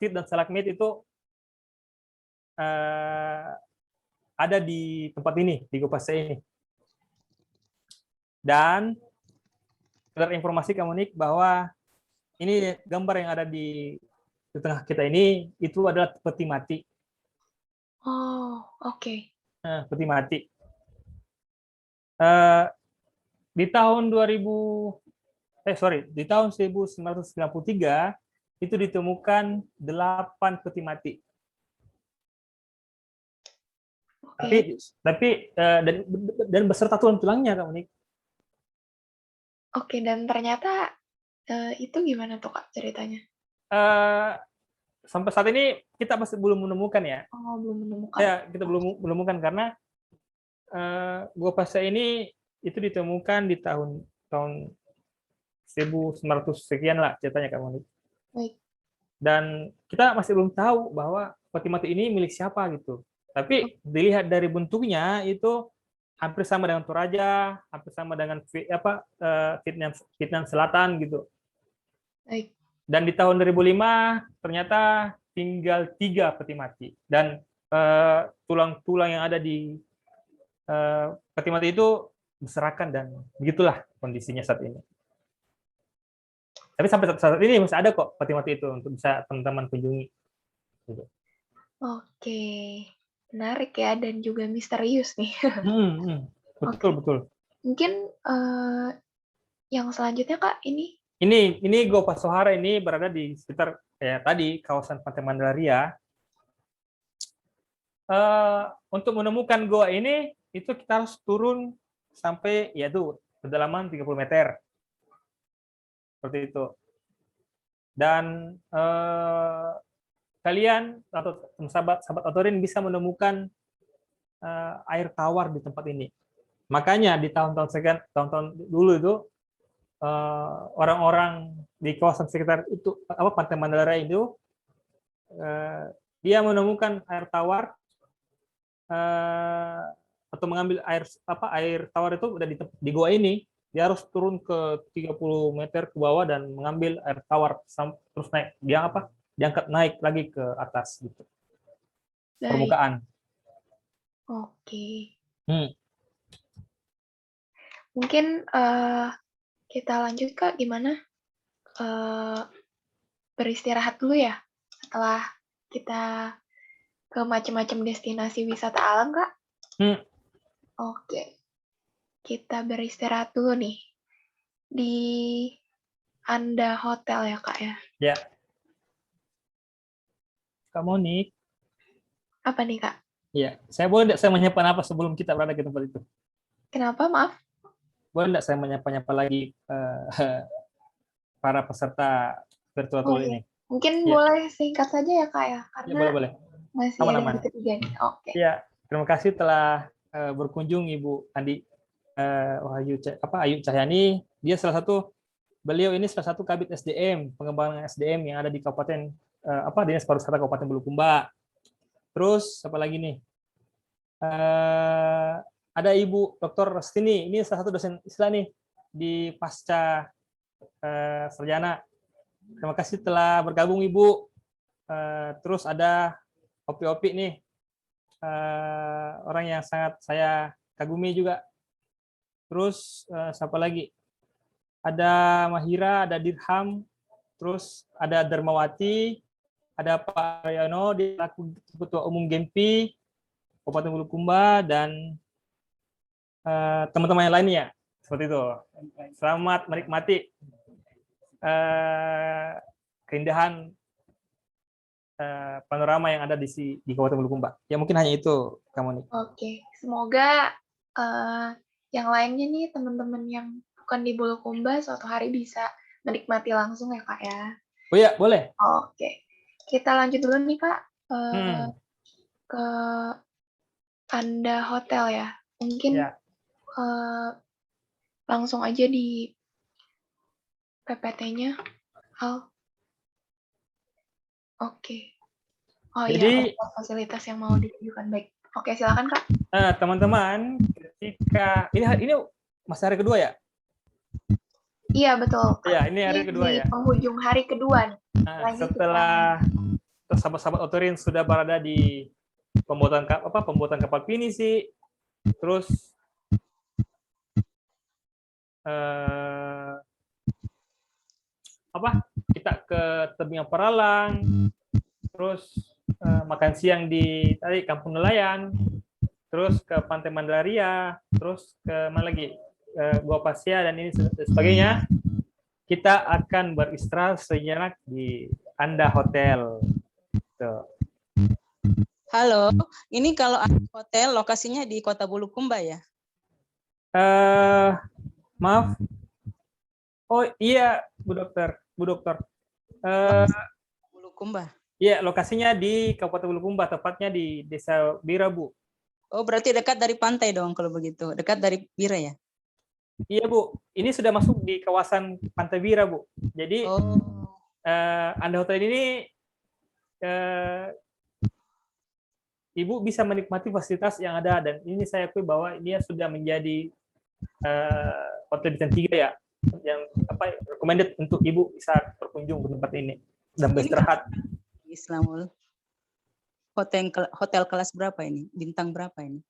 stalaktit dan stalagmit itu ada di tempat ini, di Gua Pasai ini. Dan informasi kamu Nik bahwa ini gambar yang ada di tengah kita ini itu adalah peti mati. Oh, oke. Peti mati. Di tahun 1993 itu ditemukan 8 peti mati. Oke. Tapi dan beserta tulang-tulangnya kamu Nik. Oke, dan ternyata itu gimana tuh Kak ceritanya? Sampai saat ini kita masih belum menemukan ya. Oh, belum menemukan. Ya, kita belum menemukan karena Gua Pasai ini itu ditemukan di tahun 1900 sekian lah ceritanya Kak Moni. Baik. Dan kita masih belum tahu bahwa peti mati ini milik siapa gitu. Tapi dilihat dari bentuknya itu hampir sama dengan Toraja, hampir sama dengan Vietnam Selatan gitu. Baik. Dan di tahun 2005 ternyata tinggal 3 peti mati dan tulang-tulang yang ada di peti mati itu berserakan dan begitulah kondisinya saat ini. Tapi sampai saat ini masih ada kok peti mati itu untuk bisa teman-teman kunjungi. Gitu. Oke, menarik ya dan juga misterius nih. Betul. Mungkin yang selanjutnya Kak ini? Ini Gua Pasohara ini berada di sekitar tadi kawasan Pantai Mandalaria. Untuk menemukan gua ini itu kita harus turun sampai yaitu kedalaman 30 meter. Seperti itu. Dan kalian atau sahabat Otorin bisa menemukan air tawar di tempat ini. Makanya di tahun-tahun dulu itu orang-orang di kawasan sekitar itu Pantai Mandalaria itu dia menemukan air tawar atau mengambil air tawar itu udah di gua ini, dia harus turun ke 30 meter ke bawah dan mengambil air tawar terus naik diangkat naik lagi ke atas gitu. Permukaan. Oke. Mungkin kita lanjut Kak, gimana? Beristirahat dulu ya setelah kita ke macam-macam destinasi wisata alam Kak. Oke. Kita beristirahat dulu nih di Anda Hotel ya Kak ya. Ya. Kak Monik. Apa nih Kak? Iya, saya boleh saya menyapa apa sebelum kita berada ke tempat itu? Kenapa, maaf? Boleh nggak saya menyapa lagi para peserta virtual tour ini? Mungkin boleh singkat saja ya Kak ya, karena boleh. masih ada yang ketiga nih. Oke. Ya, terima kasih telah berkunjung Ibu Andi Ayu Cahyani. Beliau ini salah satu Kabid SDM, pengembangan SDM yang ada di Kabupaten Dinas Pariwisata Kabupaten Bulukumba. Terus apa lagi nih? Ada Ibu Dr. Restini, ini salah satu dosen Islam nih di pasca sarjana. Terima kasih telah bergabung Ibu. Terus ada Opi nih, orang yang sangat saya kagumi juga. Terus siapa lagi? Ada Mahira, ada Dirham, terus ada Darmawati, ada Pak Rayano, dia selaku Ketua Umum Gempi Kabupaten Bulukumba, dan teman-teman yang lainnya. Seperti itu. Selamat menikmati keindahan panorama yang ada di Kabupaten Bulukumba. Ya mungkin hanya itu, Kamu nih. Oke, semoga yang lainnya nih teman-teman yang bukan di Bulukumba suatu hari bisa menikmati langsung ya Kak ya. Oh ya, boleh. Oke, kita lanjut dulu nih Kak ke Anda Hotel ya. Mungkin langsung aja di PPT-nya. Oke. Oh iya, fasilitas yang mau ditunjukkan. Baik. Oke, silakan Kak. Teman-teman, ketika ini masih hari kedua ya? Iya, betul. Iya, ini hari kedua ya. Di penghujung hari kedua nih. Setelah sahabat-sahabat Otorin sudah berada di pembuatan kapal pinisi, terus kita ke tebing Paralang, terus makan siang di tadi Kampung Nelayan, terus ke Pantai Mandaria, terus ke mana lagi, Gua Pasir dan ini sebagainya. Kita akan beristirahat sejenak di Anda Hotel. Tuh. Halo, ini kalau hotel lokasinya di Kota Bulukumba ya? Maaf. Oh iya, Bu Dokter. Bulukumba. Iya, lokasinya di Kabupaten Bulukumba, tepatnya di Desa Bira, Bu. Oh, berarti dekat dari pantai dong kalau begitu. Dekat dari Bira ya? Iya, Bu. Ini sudah masuk di kawasan Pantai Bira, Bu. Jadi, Anda Hotel ini Ibu bisa menikmati fasilitas yang ada, dan ini saya akui bahwa dia sudah menjadi hotel bintang 3 ya, yang recommended untuk Ibu bisa berkunjung ke tempat ini dan beristirahat. Islamul. Hotel kelas berapa ini? Bintang berapa ini?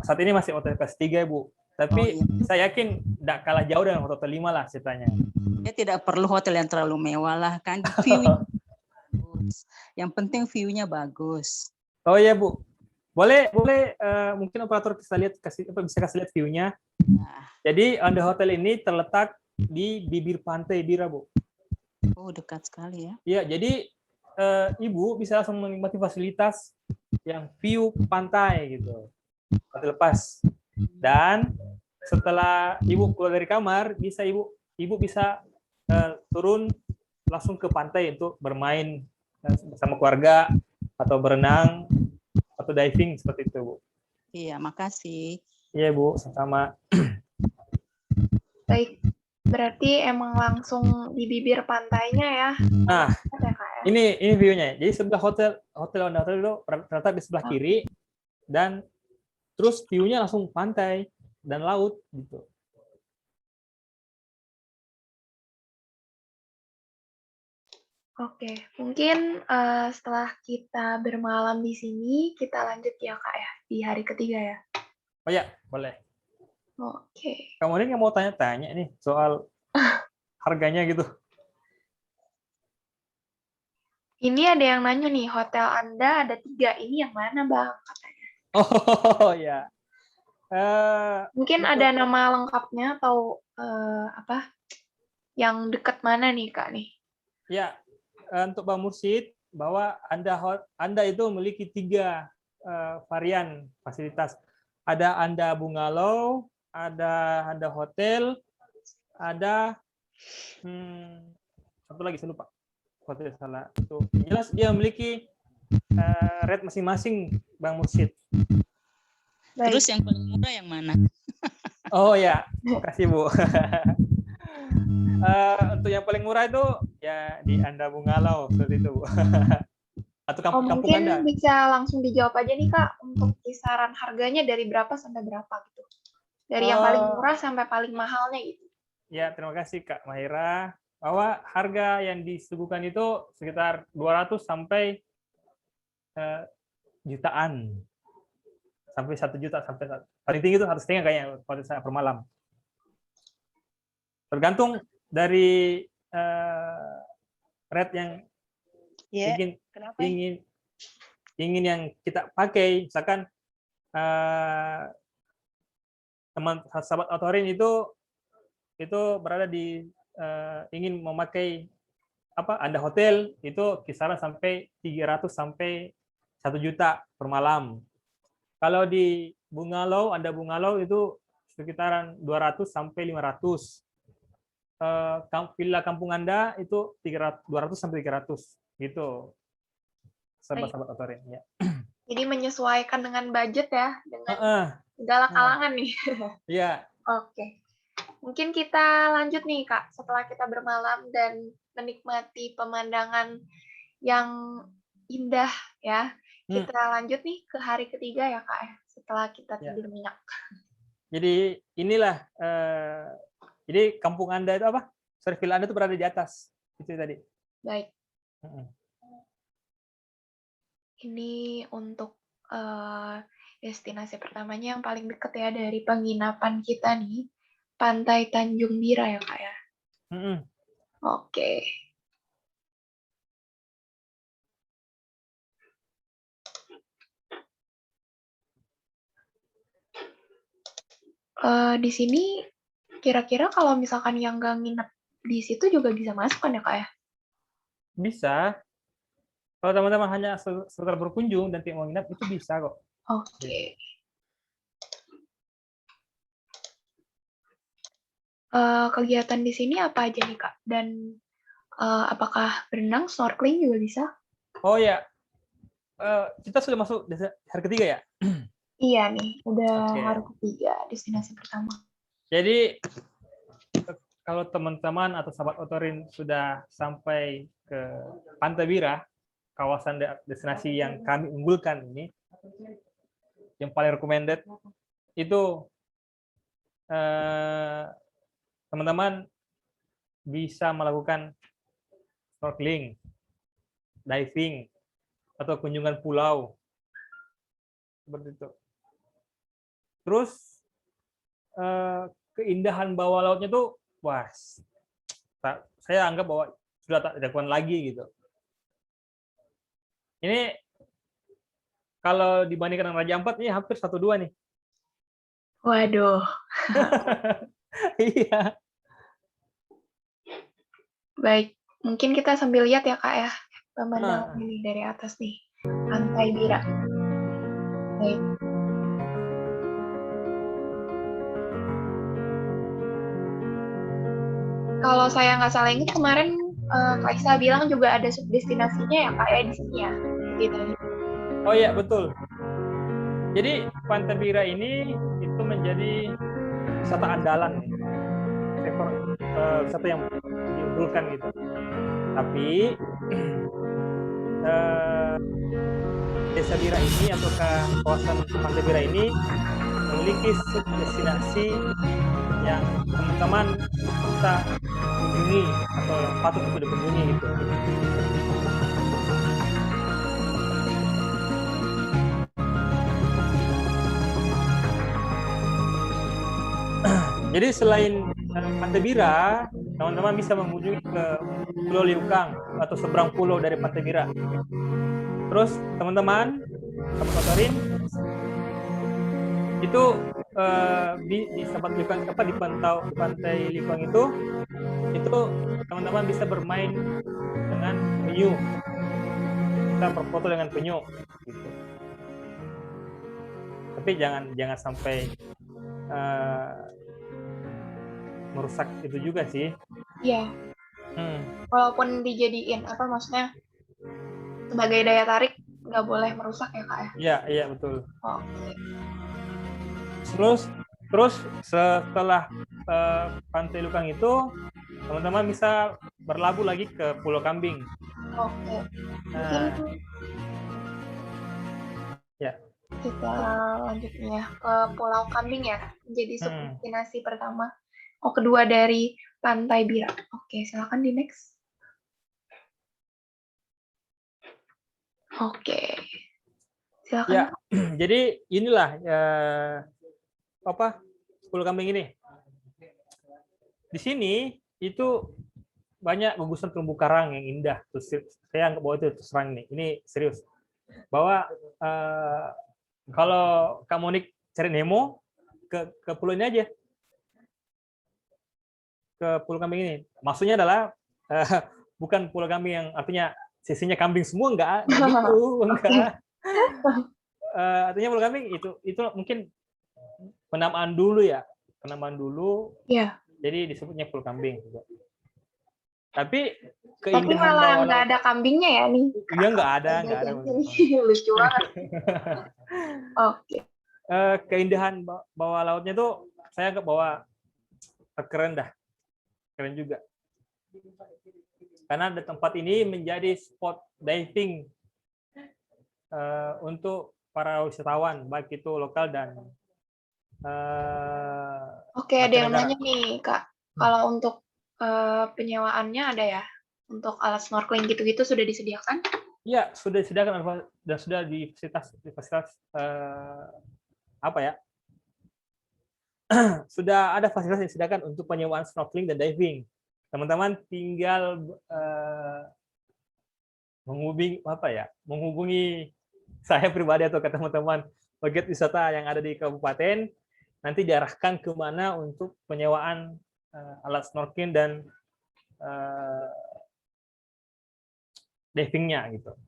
Saat ini masih hotel kelas 3, Bu. Tapi saya yakin tidak kalah jauh dengan hotel 5 lah ceritanya. Ya tidak perlu hotel yang terlalu mewah lah kan. View-nya bagus. Yang penting view-nya bagus. Oh iya, Bu. Boleh mungkin operator bisa kasih lihat view-nya. Jadi Anda Hotel ini terletak di bibir pantai Bira, Bu. Oh, dekat sekali ya. Iya, jadi Ibu bisa langsung menikmati fasilitas yang view pantai gitu. Pantai lepas. Dan setelah Ibu keluar dari kamar, bisa Ibu bisa turun langsung ke pantai untuk bermain bersama keluarga atau berenang atau diving seperti itu, Bu. Iya, makasih. Iya, Bu, sama. Baik, berarti emang langsung di bibir pantainya ya. Nah, ini view-nya. Jadi sebelah hotel itu terletak di sebelah kiri, dan terus view-nya langsung pantai dan laut gitu. Oke, mungkin setelah kita bermalam di sini, kita lanjut ya Kak ya, di hari ketiga ya. Oh ya, boleh. Oke. Kamu ini nggak mau tanya-tanya nih soal harganya gitu? Ini ada yang nanya nih, hotel Anda ada 3, ini yang mana Bang? Katanya. Oh ya. Mungkin ada nama lengkapnya atau yang dekat mana nih Kak nih? Ya, untuk Bang Mursyid, bahwa Anda itu memiliki 3 varian fasilitas. Ada Anda Bungalow, ada Anda Hotel, ada satu lagi saya lupa. Hotel salah. Itu jelas dia memiliki rate masing-masing, Bang Mursyid. Terus yang paling murah yang mana? Oh ya, makasih Bu. Untuk yang paling murah itu ya di Anda Bungalow seperti itu, Bu. Atau kampung mungkin Anda. Bisa langsung dijawab aja nih Kak, untuk kisaran harganya dari berapa sampai berapa gitu. Dari yang paling murah sampai paling mahalnya gitu. Ya, terima kasih Kak Mahira. Bahwa harga yang disuguhkan itu sekitar 200 sampai jutaan. Sampai 1 juta, sampai paling tinggi itu 1,5 kayaknya pada saat per malam. Tergantung dari rate yang ingin yang kita pakai. Misalkan teman sahabat Otorin itu berada di ingin memakai Anda Hotel itu kisaran sampai 300 sampai 1 juta per malam. Kalau di Anda Bungalow itu sekitaran 200 sampai 500. Villa kampung Anda itu 200 sampai 300 gitu. Sahabat-sahabat Otorin ya. Jadi menyesuaikan dengan budget ya, dengan segala kalangan nih. Iya. Oke. Mungkin kita lanjut nih Kak, setelah kita bermalam dan menikmati pemandangan yang indah ya. Kita lanjut nih ke hari ketiga ya Kak ya, setelah kita tidur nyenyak. Jadi inilah jadi kampung Anda itu villa Anda itu berada di atas. Itu tadi. Baik. Ini untuk destinasi pertamanya yang paling dekat ya dari penginapan kita nih, Pantai Tanjung Bira ya Kak ya. Mm-mm. Oke. Di sini kira-kira kalau misalkan yang nggak nginep di situ juga bisa masuk kan ya Kak ya? Bisa. Kalau teman-teman hanya sekedar berkunjung dan tidak mau nginap, itu bisa kok. Oke. Kegiatan di sini apa aja nih Kak? Dan apakah berenang, snorkeling juga bisa? Oh ya, kita sudah masuk hari ketiga ya. Iya nih, udah Oke. hari ketiga destinasi pertama. Jadi kalau teman-teman atau sahabat Otorin sudah sampai ke Pantai Bira, kawasan destinasi yang kami unggulkan ini, yang paling recommended, itu teman-teman bisa melakukan snorkeling, diving, atau kunjungan pulau. Seperti itu. Terus keindahan bawah lautnya tuh, wah, saya anggap bahwa sudah tak dilakukan lagi gitu. Ini kalau dibandingkan dengan Raja Ampat, ini hampir 1-2 nih. Waduh. Iya. Baik, mungkin kita sambil lihat ya Kak ya, pemandangan ini dari atas nih, Pantai Bira. Baik. Kalau saya nggak salah ingat kemarin Kak Isa bilang juga ada subdestinasinya ya Kak ya di sini ya. Gitu. Oh iya, betul. Jadi Pantai Bira ini itu menjadi wisata andalan nih. Sektor wisata yang diunggulkan gitu. Tapi Desa Bira ini atau kawasan Pantai Bira ini memiliki subdestinasi yang teman-teman bisa kunjungi atau yang patut untuk dikunjungi gitu. Jadi selain Pantai Bira, teman-teman bisa mengunjungi ke Pulau Liukang atau seberang pulau dari Pantai Bira. Terus teman-teman Otorin itu di tempat Liukang apa di Pantai Liukang itu teman-teman bisa bermain dengan penyu, kita berfoto dengan penyu gitu. Tapi jangan sampai merusak itu juga sih. Iya. Walaupun dijadiin apa maksudnya sebagai daya tarik, nggak boleh merusak ya Kak ya? Iya betul. Oke. Terus setelah Pantai Liukang itu teman-teman bisa berlabuh lagi ke Pulau Kambing. Oke. Ya. Kita lanjut ya ke Pulau Kambing ya, jadi subdestinasi pertama. Kedua dari Pantai Bira. Oke, silakan di next. Oke, silakan. Ya, jadi inilah Pulau Kambing ini. Di sini itu banyak gugusan terumbu karang yang indah. Terus saya anggap bahwa itu serang nih. Ini serius. Bahwa kalau Kak Monik cari Nemo ke pulau ini aja. Ke Pulau Kambing ini. Maksudnya adalah bukan Pulau Kambing yang artinya sisinya kambing semua, enggak gitu, enggak. Artinya Pulau Kambing itu mungkin penamaan dulu ya. Penamaan dulu. Iya. Jadi disebutnya Pulau Kambing juga. Tapi malah nggak ada kambingnya ya nih. Iya, nggak ada. Lucu banget. Oke. Keindahan bawah lautnya tuh saya anggap bahwa keren dah. Keren juga. Karena tempat ini menjadi spot diving untuk para wisatawan, baik itu lokal dan Oke, ada yang nanya nih, Kak. Kalau untuk penyewaannya ada ya? Untuk alat snorkeling gitu-gitu sudah disediakan? Ya, sudah disediakan dan sudah di fasilitas apa ya? Sudah ada fasilitas yang disediakan untuk penyewaan snorkeling dan diving. Teman-teman tinggal menghubungi saya pribadi atau ke teman-teman pegiat wisata yang ada di kabupaten, nanti diarahkan ke mana untuk penyewaan alat snorkeling dan divingnya gitu.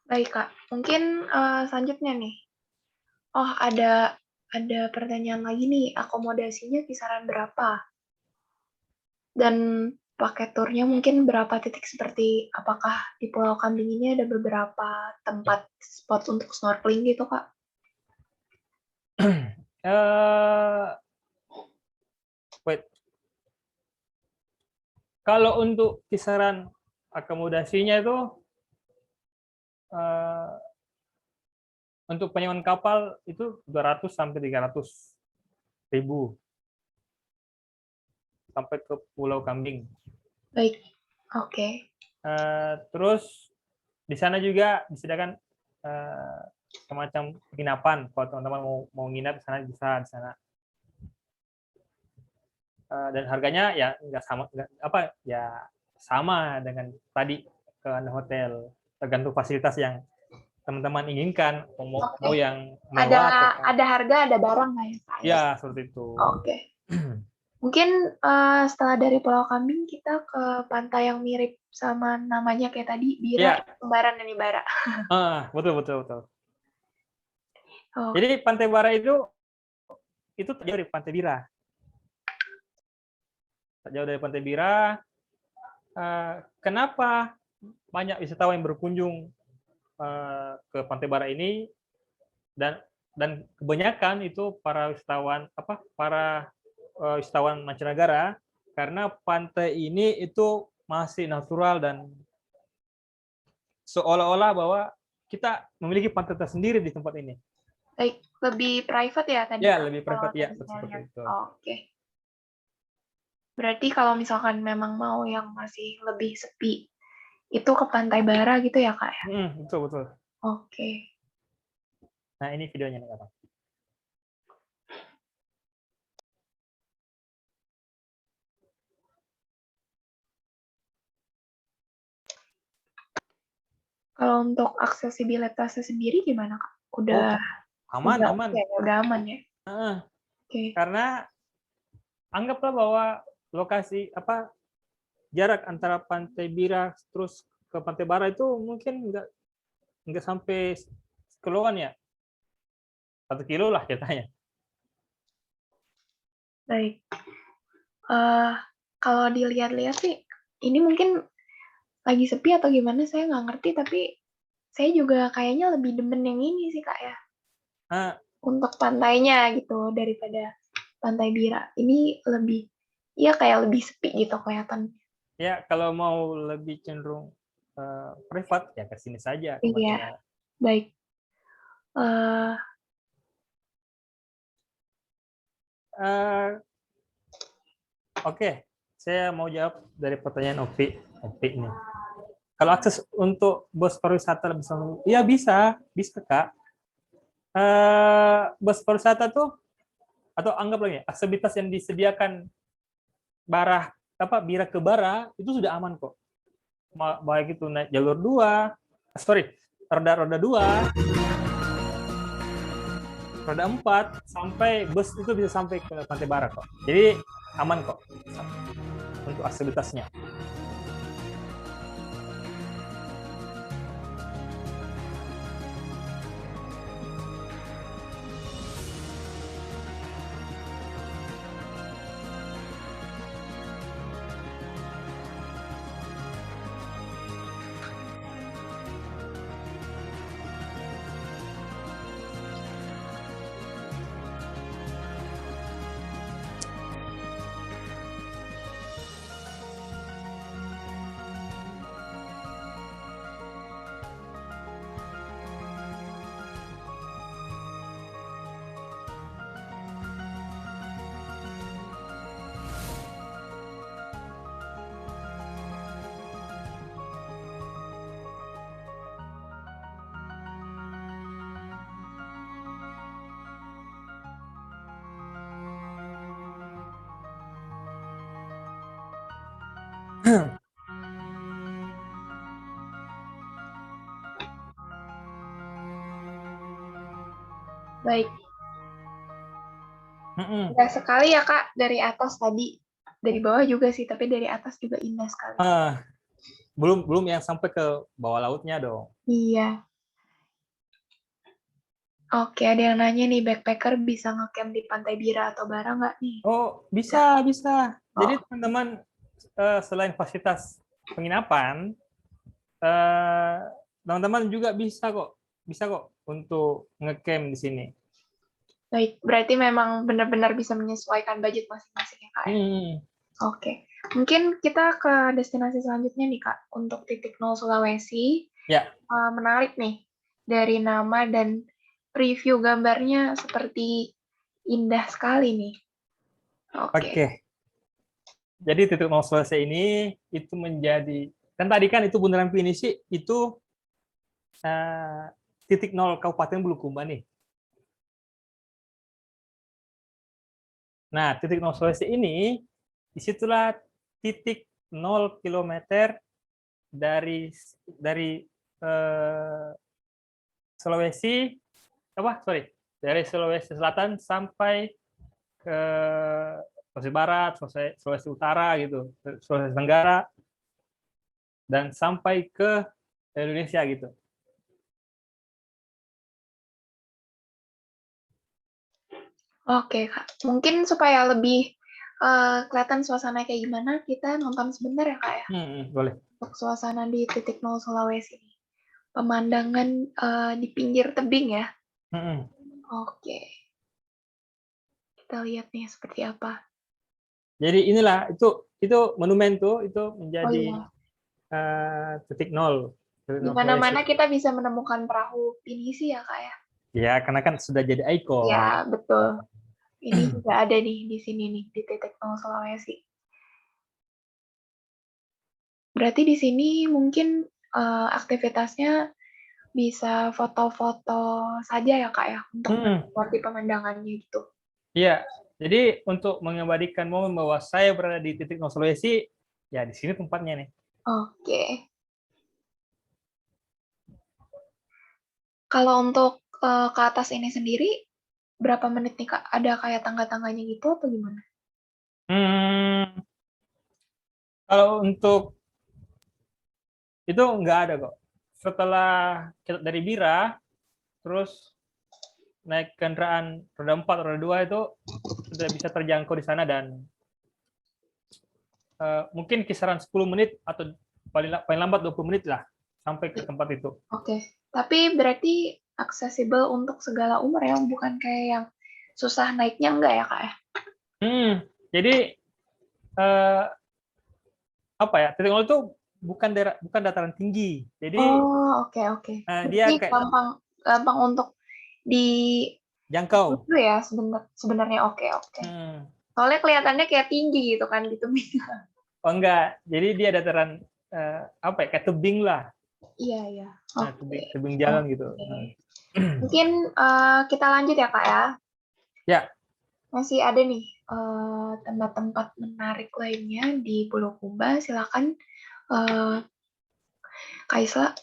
Baik, Kak. Mungkin selanjutnya nih. Oh, ada pertanyaan lagi nih. Akomodasinya kisaran berapa? Dan paket turnya mungkin berapa titik, seperti apakah di Pulau Kambing ini ada beberapa tempat spot untuk snorkeling gitu, Kak? Wait. Kalau untuk kisaran akomodasinya itu untuk penyewaan kapal itu 200 sampai 300 ribu sampai ke Pulau Kambing. Baik, oke. Terus di sana juga disediakan semacam penginapan kalau teman-teman mau nginap di sana, bisa di sana. Dan harganya ya sama dengan tadi ke hotel, tergantung fasilitas yang teman-teman inginkan, mau yang mewah ada harga, ada barang nggak ya, Pak? ya seperti itu. Oke. Mungkin setelah dari Pulau Kambing kita ke pantai yang mirip sama namanya kayak tadi, Bira, Kembaran dan Ibara. Betul. Jadi Pantai Bara itu tak jauh dari Pantai Bira. Tak jauh dari Pantai Bira. Kenapa banyak wisatawan yang berkunjung ke Pantai Bara ini, dan kebanyakan itu para wisatawan mancanegara, karena pantai ini itu masih natural dan seolah-olah bahwa kita memiliki pantai tersendiri di tempat ini. Baik, lebih private ya tadi? Ya, lebih private ya, seperti itu. Oke. Berarti kalau misalkan memang mau yang masih lebih sepi, itu ke Pantai Bara gitu ya, Kak? Betul. Oke. Nah, ini videonya nih, Kak. Kalau untuk aksesibilitasnya sendiri gimana, Kak? Udah aman. Udah aman ya? Oke. Karena anggaplah bahwa lokasi jarak antara Pantai Bira terus ke Pantai Bara itu mungkin nggak sampai kiloan ya, 1 kilo lah ceritanya. Baik. Kalau dilihat-lihat sih, ini mungkin lagi sepi atau gimana, saya nggak ngerti, tapi saya juga kayaknya lebih demen yang ini sih, Kak, ya. Untuk pantainya gitu, daripada Pantai Bira. Ini kayak lebih sepi gitu kelihatan. Ya, kalau mau lebih cenderung privat, ya ke sini saja. Iya, baik. Oke, saya mau jawab dari pertanyaan Opi ini. Kalau akses untuk bus pariwisata ya bisa Kak. Bus pariwisata tuh, atau anggap lagi aksesibilitas yang disediakan Bira ke Bara itu sudah aman kok. Baik itu naik jalur 2, roda 2, roda 4, sampai bus itu bisa sampai ke Pantai Bara kok. Jadi aman kok untuk aksesibilitasnya. Baik. Mm-mm. Indah sekali ya Kak dari atas tadi. Dari bawah juga sih, tapi dari atas juga indah sekali. Belum yang sampai ke bawah lautnya dong. Iya. Oke, ada yang nanya nih, backpacker bisa ngecamp di Pantai Bira atau Bara nggak nih? Oh, bisa. Jadi Oh. teman-teman selain fasilitas penginapan, eh, teman-teman juga bisa kok untuk ngecamp di sini. Baik, berarti memang benar-benar bisa menyesuaikan budget masing-masing ya Kak ya? Oke, mungkin kita ke destinasi selanjutnya nih Kak, untuk titik nol Sulawesi. Ya. Menarik nih, dari nama dan review gambarnya seperti indah sekali nih. Oke. Jadi titik nol Sulawesi ini itu menjadi, kan tadi kan itu Bundaran Pinisi itu titik nol Kabupaten Bulukumba nih. Nah, titik nol Sulawesi ini disitulah titik 0 kilometer dari Sulawesi dari Sulawesi Selatan sampai ke Sulawesi Barat, Sulawesi Utara gitu, Sulawesi Tenggara, dan sampai ke Indonesia gitu. Oke Kak, mungkin supaya lebih kelihatan suasana kayak gimana, kita nonton sebentar ya Kak ya, Boleh. untuk suasana di titik nol Sulawesi. Pemandangan di pinggir tebing ya. Oke, kita lihat nih seperti apa. Jadi inilah itu monumen tuh itu menjadi titik nol. Di mana-mana kita bisa menemukan perahu pinisi ya Kak ya. Ya, karena kan sudah jadi ikon. Ya, betul. Ini juga ada nih di sini nih di titik nol Sulawesi. Berarti di sini mungkin aktivitasnya bisa foto-foto saja ya Kak ya untuk menikmati pemandangannya gitu. Iya, jadi untuk mengabadikan momen bahwa saya berada di titik nol Sulawesi, ya di sini tempatnya nih. Oke. Kalau untuk ke atas ini sendiri, berapa menit nih Kak? Ada kayak tangga-tangganya gitu atau gimana? Kalau untuk itu nggak ada kok. Setelah kita dari Bira, terus naik kendaraan roda 4, roda 2 itu sudah bisa terjangkau di sana, dan mungkin kisaran 10 menit atau paling lambat 20 menit lah sampai ke tempat itu. Oke, tapi berarti aksesibel untuk segala umur ya, bukan kayak yang susah naiknya enggak ya Kak ya? Jadi apa ya, titik nol itu bukan dataran tinggi. Jadi oke. dia Jadi kayak gampang untuk jangkau. itu ya sebenarnya oke. Soalnya kelihatannya kayak tinggi gitu kan gitu. Oh enggak, jadi dia dataran apa ya, kayak tebing lah. Iya. Nah, tebing jalan gitu. Mungkin kita lanjut ya Kak ya. Ya. Masih ada nih tempat-tempat menarik lainnya di Bulukumba. Silakan Kak Isla.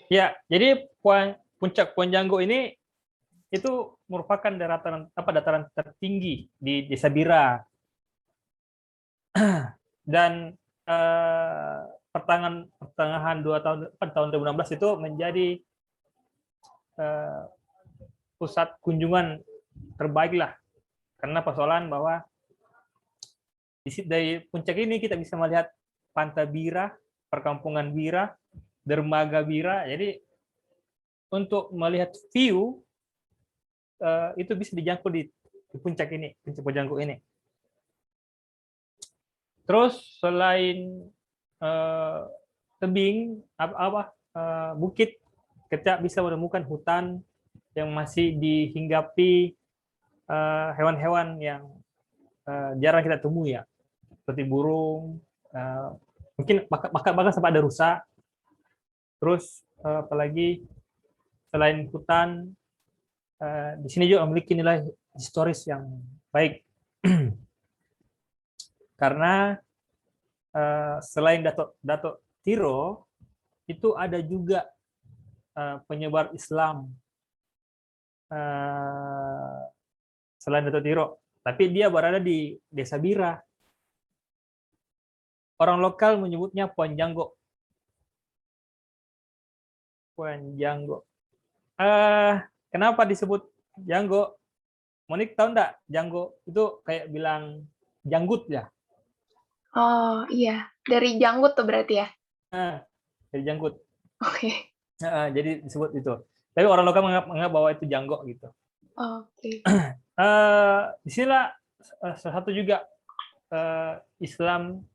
Ya, jadi puncak Puan Janggo ini itu merupakan dataran tertinggi di Desa Bira. Dan pertengahan tahun 2016 itu menjadi pusat kunjungan terbaik lah, karena persoalan bahwa dari puncak ini kita bisa melihat Pantai Bira, perkampungan Bira, dermaga Bira. Jadi untuk melihat view itu bisa dijangkau di puncak ini, puncak Pojanggo ini. Terus selain tebing bukit, kita bisa menemukan hutan yang masih dihinggapi hewan-hewan yang jarang kita temui ya, seperti burung, mungkin bahkan sampai ada rusa. Terus apalagi selain hutan, di sini juga memiliki nilai historis yang baik karena selain Dato Tiro itu ada juga penyebar Islam selain Dato Tiro, tapi dia berada di Desa Bira. Orang lokal menyebutnya Puan Janggo. Puan Janggo. Kenapa disebut Janggo? Monik tahu enggak? Janggo itu kayak bilang janggut ya. Oh iya, dari janggut tuh berarti ya. Dari janggut. Oke. Jadi disebut itu. Tapi orang lokal menganggap bahwa itu janggo gitu. Oke. Di sinilah salah satu juga Islam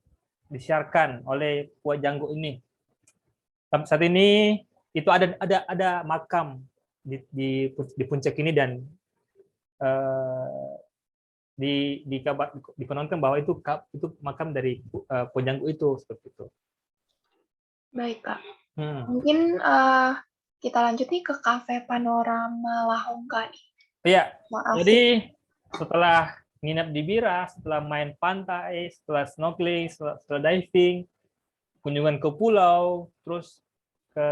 disiarkan oleh Puan Janggo ini. Saat ini itu ada makam di puncak ini dan dikononkan bahwa itu makam dari Puan Janggo itu seperti itu. Baik, Kak. Mungkin kita lanjut nih ke Cafe Panorama Lahongka nih. Iya. Maaf. Jadi setelah nginap di Bira, setelah main pantai, setelah snorkeling, setelah diving, kunjungan ke pulau, terus ke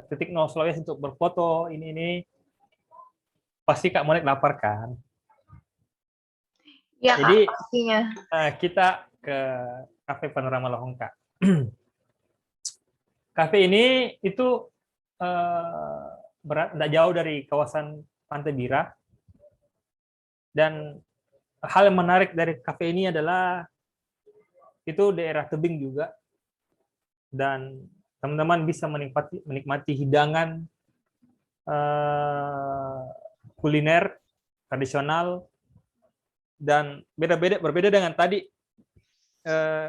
titik 0 Sulawesi untuk berfoto, ini pasti Kak Monik lapar kan? Ya, jadi Kak, pastinya. Kita ke Cafe Panorama Lahongka. Cafe ini itu tidak jauh dari kawasan Pantai Bira, dan hal yang menarik dari cafe ini adalah itu daerah tebing juga, dan teman-teman bisa menikmati hidangan kuliner tradisional, dan berbeda dengan tadi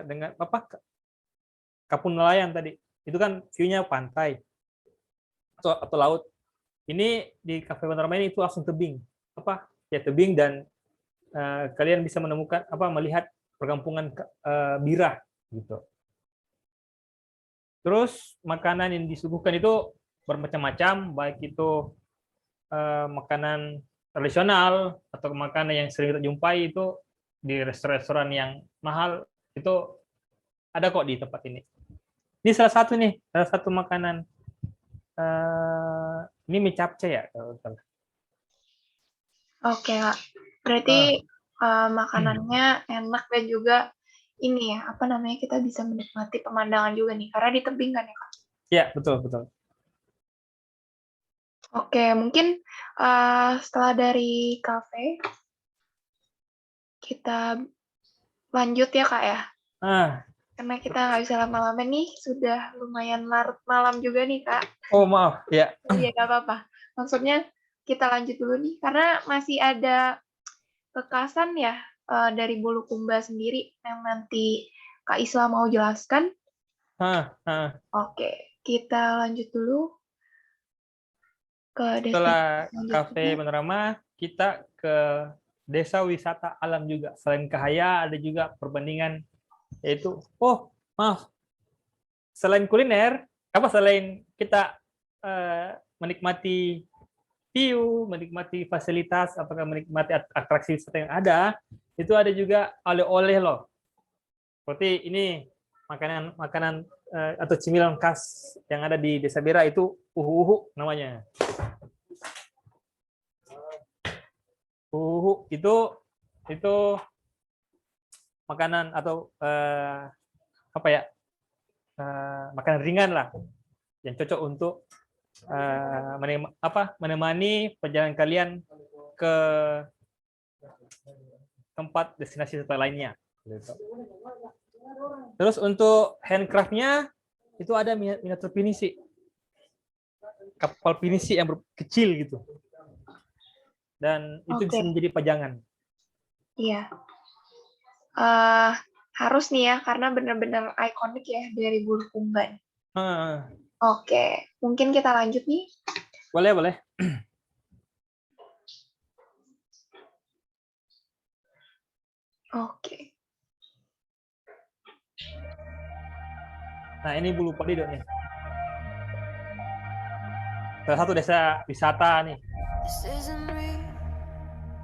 dengan Kapun Nelayan tadi. Itu kan view-nya pantai atau laut. Ini di Cafe Panorama ini itu langsung tebing. Tebing, dan kalian bisa menemukan melihat perkampungan Bira gitu. Terus makanan yang disuguhkan itu bermacam-macam, baik itu makanan tradisional atau makanan yang sering kita jumpai itu di restoran yang mahal, itu ada kok di tempat ini. Ini salah satu makanan, ini mie capcay ya kalau salah. Oke, Kak. Berarti makanannya enak dan juga ini ya, kita bisa menikmati pemandangan juga nih, karena di tebing kan ya, Kak? Iya, betul. Oke, mungkin setelah dari kafe, kita lanjut ya, Kak ya? Karena kita nggak bisa lama-lama nih, sudah lumayan larut malam juga nih, Kak. Oh, maaf. Ya. Iya, nggak apa-apa. Maksudnya kita lanjut dulu nih, karena masih ada kekasan ya dari Bulukumba sendiri yang nanti Kak Isla mau jelaskan. Oke, kita lanjut dulu ke setelah Cafe Panorama, kita ke desa wisata alam juga. Selain Kahaya, ada juga perbandingan, yaitu selain kuliner, selain kita menikmati view, menikmati fasilitas, apakah menikmati atraksi wisata yang ada, itu ada juga oleh-oleh loh. Seperti ini makanan atau cemilan khas yang ada di Desa Bira, itu uhu namanya. Uhu itu makanan atau makanan ringan lah yang cocok untuk menemani perjalanan kalian ke tempat destinasi wisata lainnya. Terus untuk handcraftnya itu ada miniatur pinisi, kapal pinisi yang kecil gitu, dan itu bisa menjadi pajangan. Iya. Harus nih ya, karena benar-benar ikonik ya dari Bulukumba. Oke, mungkin kita lanjut nih. Boleh. Oke. Nah, ini Bulu Padido nih. Salah satu desa wisata nih.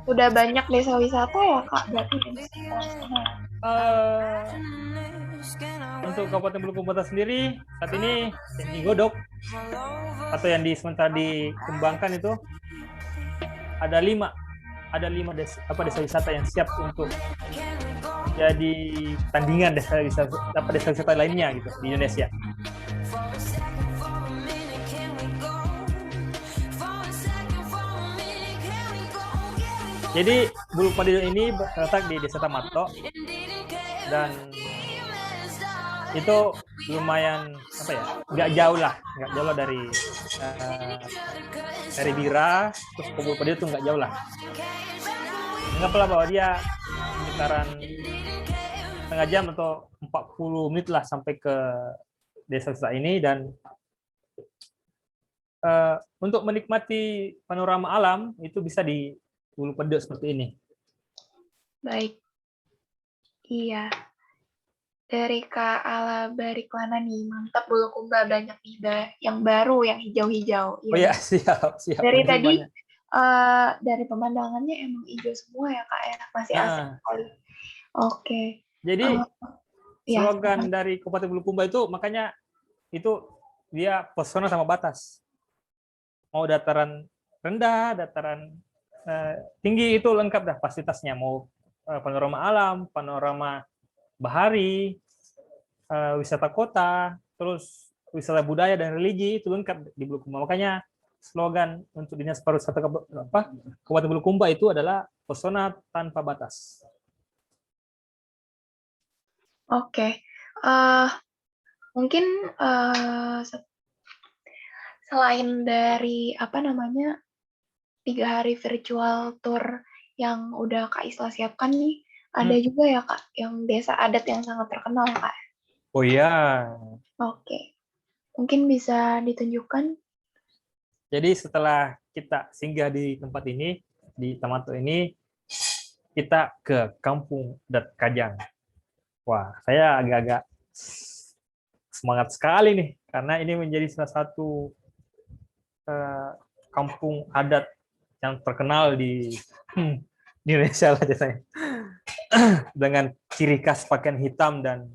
Udah banyak desa wisata ya, Kak? Berarti untuk Kabupaten Bulukumba sendiri saat ini yang digodok atau yang sementara dikembangkan itu ada 5 desa wisata yang siap untuk jadi tandingan desa wisata lainnya gitu di Indonesia. Jadi Bulukumba ini terletak di Desa Tamato dan itu lumayan nggak jauh lah dari Bira terus ke Bulukumba itu nggak jauh lah. Anggaplah bahwa dia sekitaran setengah jam atau 40 menit lah sampai ke desa ini, dan untuk menikmati panorama alam itu bisa di Bulukumba seperti ini. Baik. Iya. Dari Kak Ala Bariklana nih, mantap Bulukumba, banyak nih yang baru, yang hijau-hijau. Oh ya, siap. Dari tadi, dari pemandangannya emang hijau semua ya Kak ya, masih asik sekali. Oke. Jadi slogan dari Kabupaten Bulukumba itu makanya itu dia pesona sama batas. Mau dataran rendah, dataran tinggi itu lengkap dah fasilitasnya. Mau panorama alam, panorama bahari, wisata kota, terus wisata budaya dan religi itu lengkap di Bulukumba. Makanya slogan untuk Dinas Pariwisata Kabupaten Bulukumba itu adalah pesona tanpa batas. Oke. Mungkin selain dari 3 hari virtual tour yang udah Kak Isla siapkan nih, ada juga ya Kak yang desa adat yang sangat terkenal Kak. Oh iya. Oke. Mungkin bisa ditunjukkan. Jadi setelah kita singgah di tempat ini, di Tamato ini, kita ke Kampung Adat Kajang. Wah, saya agak-agak semangat sekali nih, karena ini menjadi salah satu kampung adat yang terkenal di Indonesia lah jasanya. Dengan ciri khas pakaian hitam dan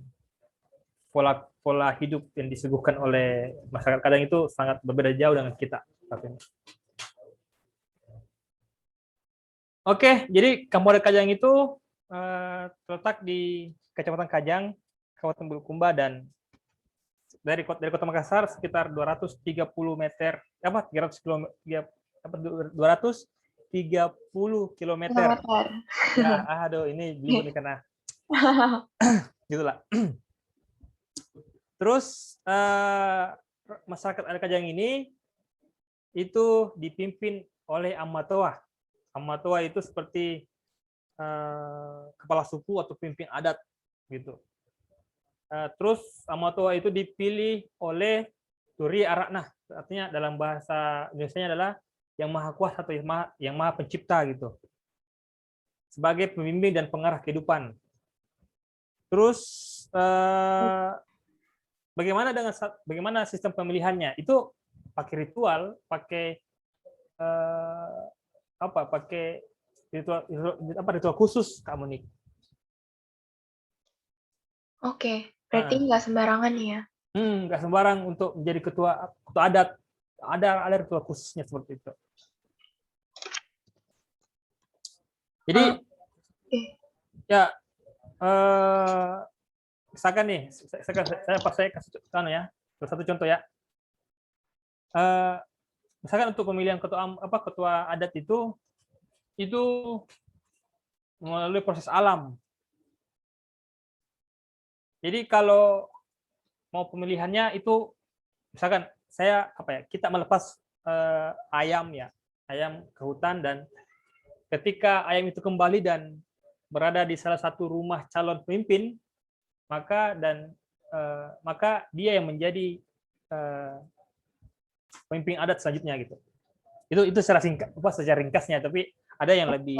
pola hidup yang disuguhkan oleh masyarakat Kajang itu sangat berbeda jauh dengan kita. Oke, jadi Kampung Adat Kajang itu terletak di Kecamatan Kajang, Kabupaten Bulukumba, dan dari Kota Makassar sekitar 230 meter, 230 kilometer. Ya, aduh, ini belum nih karena gitulah. Terus masyarakat adat Kajang ini itu dipimpin oleh Amatoa. Amatoa itu seperti kepala suku atau pemimpin adat gitu. Terus Amatoa itu dipilih oleh Turi Arakna, artinya dalam bahasa Indonesianya adalah yang maha kuasa atau yang maha pencipta gitu, sebagai pembimbing dan pengarah kehidupan. Terus bagaimana sistem pemilihannya? Itu pakai ritual, pakai ritual khusus, Kak Monik. Oke, berarti nggak sembarangan ya? Nggak sembarang untuk menjadi ketua adat. Ada ritual khususnya seperti itu. Jadi ya misalkan nih, saya kasih satu contoh ya. Misalkan untuk pemilihan ketua adat itu melalui proses alam. Jadi kalau mau pemilihannya itu misalkan kita melepas ayam ke hutan, dan ketika ayam itu kembali dan berada di salah satu rumah calon pemimpin, maka dia yang menjadi pemimpin adat selanjutnya gitu. Itu secara ringkasnya, tapi ada yang lebih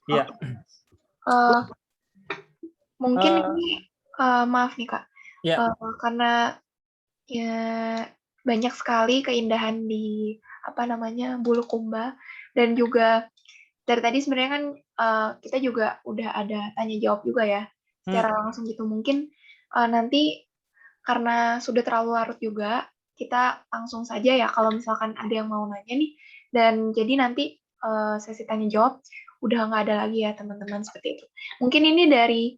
ya. Mungkin ini maaf nih Kak. Ya. Karena ya banyak sekali keindahan di Bulukumba, dan juga dari tadi sebenarnya kan kita juga udah ada tanya jawab juga ya secara langsung gitu. Mungkin nanti karena sudah terlalu larut juga, kita langsung saja ya kalau misalkan ada yang mau nanya nih. Dan jadi nanti sesi tanya jawab udah nggak ada lagi ya teman-teman, seperti itu. Mungkin ini dari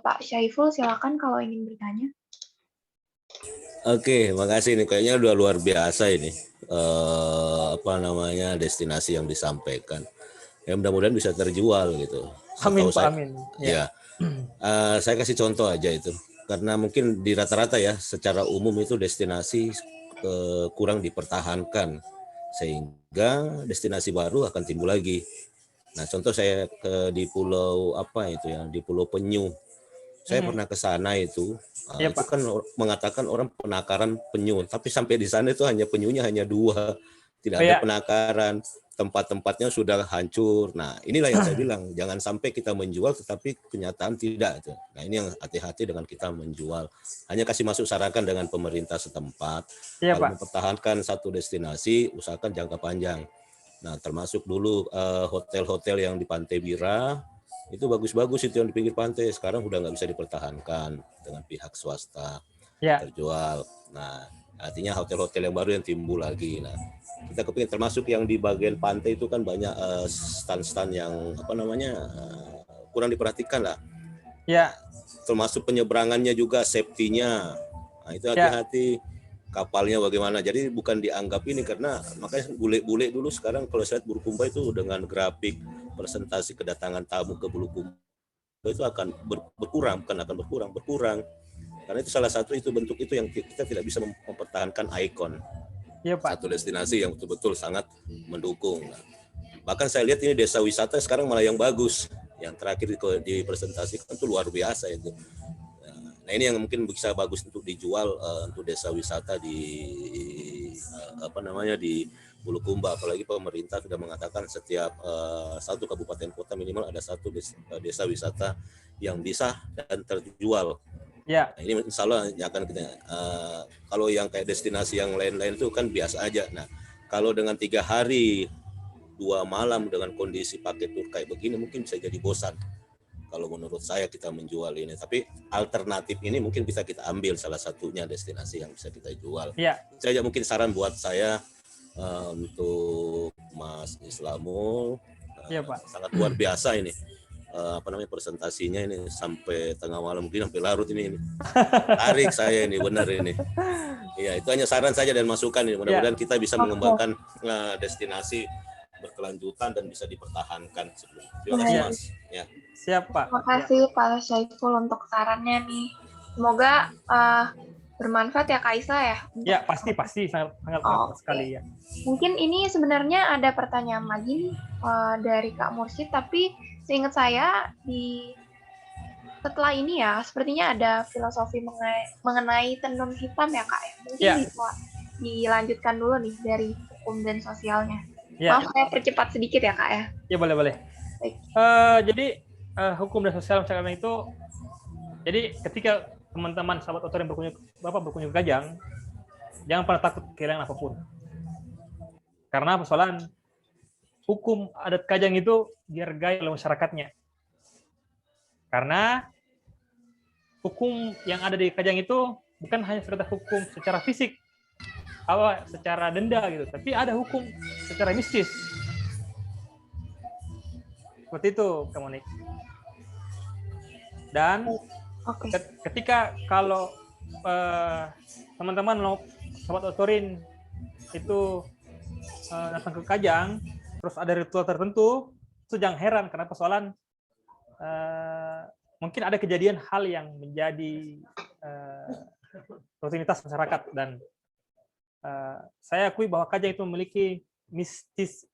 Pak Syaiful, silakan kalau ingin bertanya. Oke, makasih nih. Kayaknya udah luar biasa ini. Destinasi yang disampaikan. Ya mudah-mudahan bisa terjual gitu. Amin, Setahu Pak, saya, amin. ya. Saya kasih contoh aja itu. Karena mungkin di rata-rata ya, secara umum itu destinasi kurang dipertahankan. Sehingga destinasi baru akan timbul lagi. Nah, contoh saya di pulau di Pulau Penyu. Saya pernah ke sana itu. Iya, Itu Pak. kan mengatakan orang penakaran penyu, tapi sampai di sana itu penyunya hanya 2, tidak ada Iya. penakaran, tempat-tempatnya sudah hancur. Nah, inilah yang saya bilang, jangan sampai kita menjual tetapi kenyataan tidak. Nah, ini yang hati-hati dengan kita menjual. Hanya kasih masuk sarankan dengan pemerintah setempat. Iya, Kalau Pak. mempertahankan satu destinasi, usahakan jangka panjang. Nah, termasuk dulu hotel-hotel yang di Pantai Bira, itu bagus-bagus itu yang di pinggir pantai, sekarang udah nggak bisa dipertahankan dengan pihak swasta, Ya. terjual. Nah, artinya hotel-hotel yang baru yang timbul lagi. Nah, kita kepingin termasuk yang di bagian pantai itu kan banyak stand-stand yang kurang diperhatikan lah. Ya. Termasuk penyeberangannya juga, safety-nya. Nah, itu hati-hati. Kapalnya bagaimana, jadi bukan dianggap ini, karena makanya bule-bule dulu sekarang kalau saya lihat Bulukumba itu dengan grafik presentasi kedatangan tamu ke Bulukumba itu akan berkurang, bukan akan berkurang, karena itu salah satu itu bentuk itu yang kita tidak bisa mempertahankan ikon. Iya, Pak. Satu destinasi yang betul-betul sangat mendukung. Nah, bahkan saya lihat ini desa wisata sekarang malah yang bagus, yang terakhir dipresentasikan itu luar biasa itu. Nah, ini yang mungkin bisa bagus untuk dijual untuk desa wisata di di Bulukumba. Apalagi pemerintah sudah mengatakan setiap satu kabupaten kota minimal ada satu desa wisata yang bisa dan terjual. Ya. Nah, ini insya Allah akan kita. Kalau yang kayak destinasi yang lain-lain itu kan biasa aja. Nah, kalau dengan 3 hari 2 malam dengan kondisi pakai tur kayak begini mungkin bisa jadi bosan. Kalau menurut saya kita menjual ini, tapi alternatif ini mungkin bisa kita ambil salah satunya destinasi yang bisa kita jual. Iya. Saja mungkin saran buat saya untuk Mas Islamul, Iya, Pak. sangat luar biasa ini. Presentasinya ini sampai tengah malam, mungkin sampai larut ini. Tarik saya ini, benar ini. Iya, itu hanya saran saja dan masukan ini. Mudah-mudahan kita bisa mengembangkan destinasi berkelanjutan dan bisa dipertahankan sebelum. Terima kasih, Mas. Ya. Siap, Pak. Terima kasih Pak Syaiful untuk sarannya nih. Semoga bermanfaat ya Kak Isa ya. Ya, pasti sangat bermanfaat sekali ya. Mungkin ini sebenarnya ada pertanyaan lagi nih dari Kak Mursyid, tapi seingat saya setelah ini ya sepertinya ada filosofi mengenai tenun hitam ya Kak. Mungkin bisa dilanjutkan dulu nih dari hukum dan sosialnya. Ya. Maaf saya percepat sedikit ya Kak ya. Ya, boleh. Jadi hukum dan sosial masyarakat itu, jadi ketika teman-teman sahabat otor yang berkunjung ke Kajang, jangan pernah takut kehilangan apapun. Karena persoalan hukum adat Kajang itu dihargai oleh masyarakatnya. Karena hukum yang ada di Kajang itu bukan hanya sekedar hukum secara fisik, secara denda gitu, tapi ada hukum secara mistis. Seperti itu, Kak Monik. Dan ketika kalau teman-teman sahabat otorin itu datang ke Kajang, terus ada ritual tertentu, itu jangan heran karena persoalan mungkin ada kejadian hal yang menjadi rutinitas masyarakat, dan saya akui bahwa Kajang itu memiliki mistis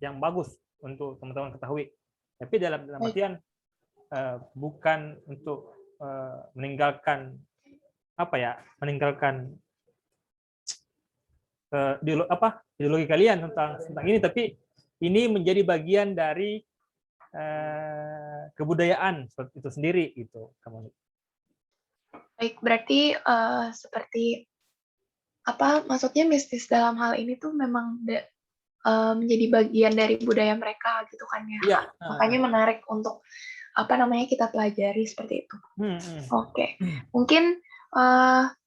yang bagus untuk teman-teman ketahui. Tapi dalam artian bukan untuk meninggalkan ideologi kalian tentang ini, tapi ini menjadi bagian dari kebudayaan itu sendiri gitu. Baik, berarti seperti maksudnya mistis dalam hal ini tuh memang menjadi bagian dari budaya mereka gitu kan ya. Ya. Makanya menarik untuk kita pelajari seperti itu. Hmm. Oke, mungkin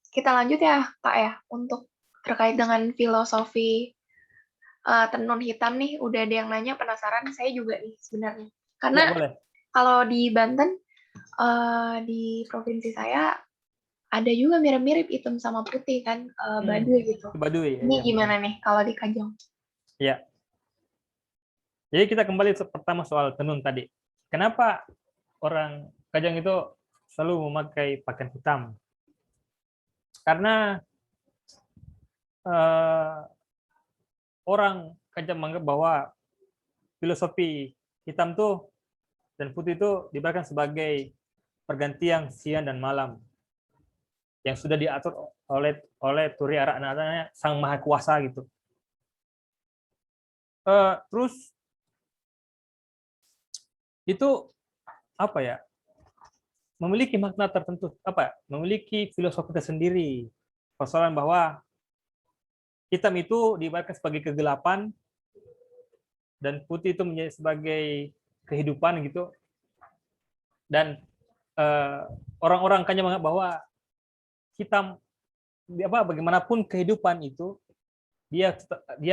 kita lanjut ya Kak ya, untuk terkait dengan filosofi tenun hitam nih, udah ada yang nanya, penasaran, saya juga nih sebenarnya. Karena Ya, boleh. kalau di Banten, di provinsi saya, ada juga mirip-mirip hitam sama putih kan, Baduy gitu. Baduy. Ini Ya. gimana nih kalau di Kajang? Ya. Jadi kita kembali pertama soal tenun tadi. Kenapa orang Kajang itu selalu memakai pakaian hitam? Karena orang Kajang menganggap bahwa filosofi hitam tuh dan putih itu diibaratkan sebagai pergantian siang dan malam yang sudah diatur oleh Turi Ara anak-anaknya Sang Maha Kuasa gitu. Terus itu apa ya? Memiliki makna tertentu, memiliki filosofi tersendiri. Persoalan bahwa hitam itu diibaratkan sebagai kegelapan dan putih itu menjadi sebagai kehidupan gitu. Dan orang-orang Kajang menganggap bahwa hitam bagaimanapun kehidupan itu dia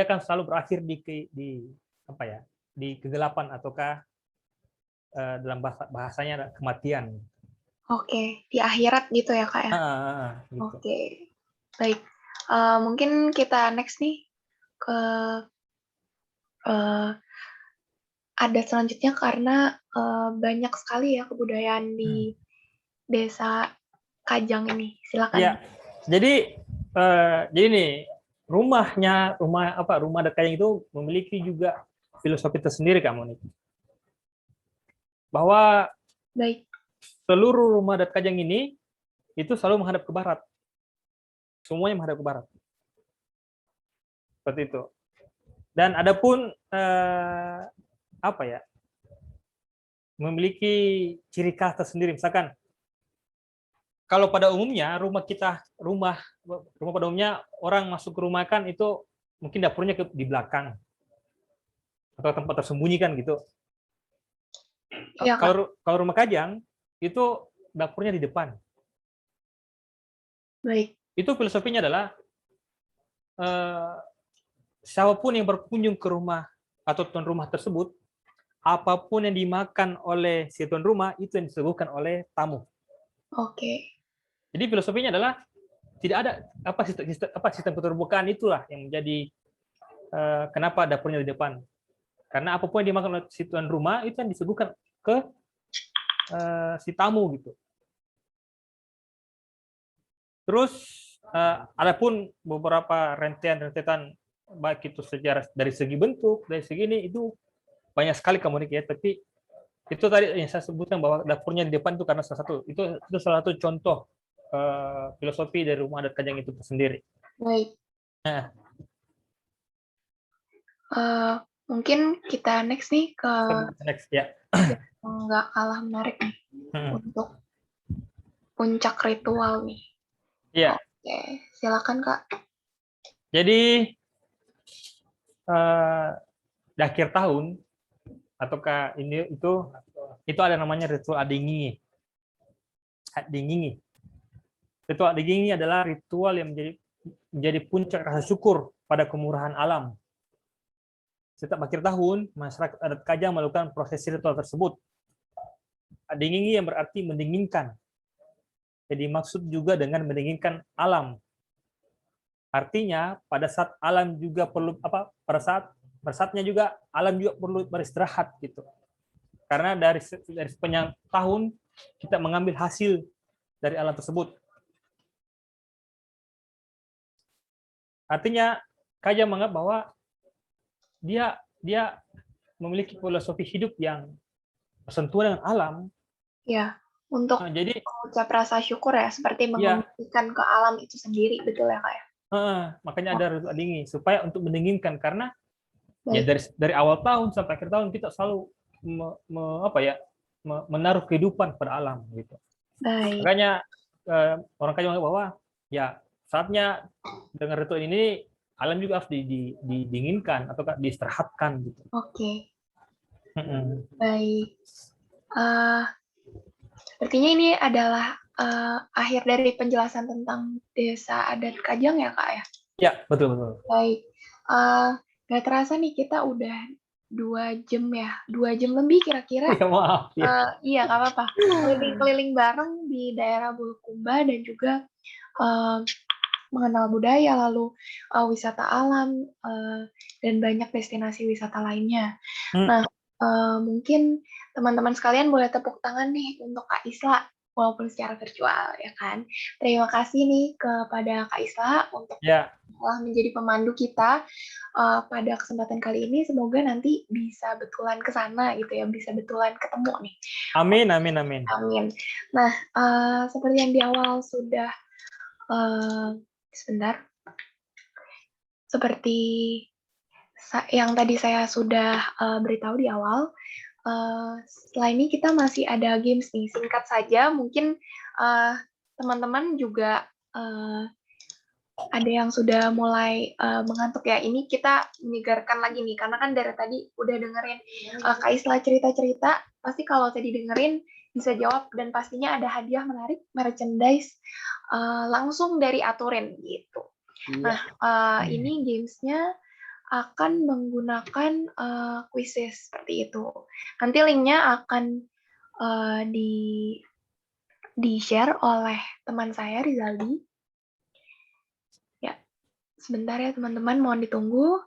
akan selalu berakhir di kegelapan ataukah dalam bahasanya kematian. Oke, di akhirat gitu ya Kak ya? Gitu. Oke, baik. Mungkin kita next nih ke adat selanjutnya, karena banyak sekali ya kebudayaan di desa Kajang ini. Silakan. Ya, jadi nih rumah adat Kajang itu memiliki juga filosofi tersendiri kamu nih. Bahwa Baik. seluruh rumah adat Kajang ini itu selalu menghadap ke barat. Semuanya menghadap ke barat. Seperti itu. Dan adapun memiliki ciri khas tersendiri. Misalkan kalau pada umumnya rumah pada umumnya orang masuk ke rumah kan itu mungkin dapurnya di belakang atau tempat tersembunyi kan gitu. Ya, kalau rumah Kajang itu dapurnya di depan. Baik. Itu filosofinya adalah siapapun yang berkunjung ke rumah atau tuan rumah tersebut, apapun yang dimakan oleh si tuan rumah itu yang disuguhkan oleh tamu. Oke. Jadi filosofinya adalah tidak ada sistem keterbukaan, itulah yang menjadi kenapa dapurnya di depan. Karena apapun yang dimakan oleh si tuan rumah itu yang disuguhkan ke si tamu gitu. Terus adapun beberapa rentetan baik itu sejarah dari segi bentuk, dari segi ini itu banyak sekali komunikasi, tapi itu tadi yang saya sebutkan bahwa dapurnya di depan itu karena itu salah satu contoh filosofi dari rumah adat Kajang itu sendiri. Baik. Nah, mungkin kita next nih ke ya. Nggak kalah menarik nih untuk puncak ritual nih. Iya. Oke, silakan Kak. Jadi di akhir tahun ataukah itu ada namanya ritual Adingingi. Ritual Adingingi adalah ritual yang menjadi puncak rasa syukur pada kemurahan alam. Setiap akhir tahun, masyarakat adat Kajang melakukan prosesi ritual tersebut. Adingingi yang berarti mendinginkan. Jadi maksud juga dengan mendinginkan alam. Artinya pada saat alam juga perlu pada saatnya juga alam juga perlu beristirahat gitu. Karena dari sepanjang tahun kita mengambil hasil dari alam tersebut. Artinya Kajang menganggap bahwa dia memiliki filosofi hidup yang bersentuhan dengan alam. Ya, untuk jadi mengucap rasa syukur ya, seperti mengembalikan ke alam itu sendiri, betul ya Kak ya? Makanya ada ritual Adingingi supaya untuk mendinginkan, karena ya dari awal tahun sampai akhir tahun kita selalu menaruh kehidupan pada alam gitu. Baik. Makanya orang Kajang menganggap bahwa ya saatnya dengan ritual ini alam juga harus didinginkan atau diistirahatkan gitu. Oke. Baik. Eh, Sepertinya ini adalah akhir dari penjelasan tentang Desa Adat Kajang ya, Kak ya? Ya, betul. Baik. Nggak terasa nih kita udah 2 jam ya, 2 jam lebih kira-kira. Ya, maaf. Ya. Iya, nggak apa-apa. Keliling-keliling bareng di daerah Bulukumba dan juga mengenal budaya, lalu wisata alam, dan banyak destinasi wisata lainnya. Nah, mungkin teman-teman sekalian boleh tepuk tangan nih untuk Kak Isla, walaupun secara virtual, ya kan. Terima kasih nih kepada Kak Isla untuk telah menjadi pemandu kita pada kesempatan kali ini. Semoga nanti bisa betulan ke sana gitu ya, bisa betulan ketemu nih. Amin. Amin. Nah, seperti yang di awal sudah sebentar. Seperti yang tadi saya sudah beritahu di awal, setelah ini kita masih ada games nih. Singkat saja, mungkin teman-teman juga ada yang sudah mulai mengantuk ya. Ini kita menyegarkan lagi nih, karena kan dari tadi udah dengerin Kak Isla cerita-cerita, pasti kalau tadi dengerin bisa jawab, dan pastinya ada hadiah menarik, merchandise langsung dari Aturin gitu. Nah, ini gamesnya akan menggunakan quizzes seperti itu. Nanti linknya akan di-share oleh teman saya, Rizaldi. Ya, sebentar ya teman-teman, mohon ditunggu.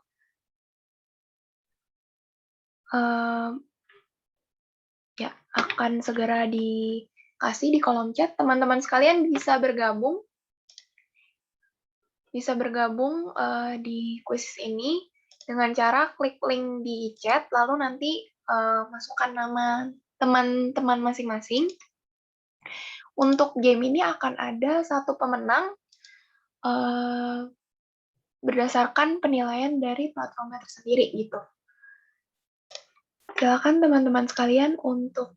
Ya, akan segera dikasih di kolom chat. Teman-teman sekalian bisa bergabung di quiz ini dengan cara klik link di chat, lalu nanti masukkan nama teman-teman masing-masing. Untuk game ini akan ada satu pemenang berdasarkan penilaian dari platformnya tersendiri gitu. Silakan teman-teman sekalian untuk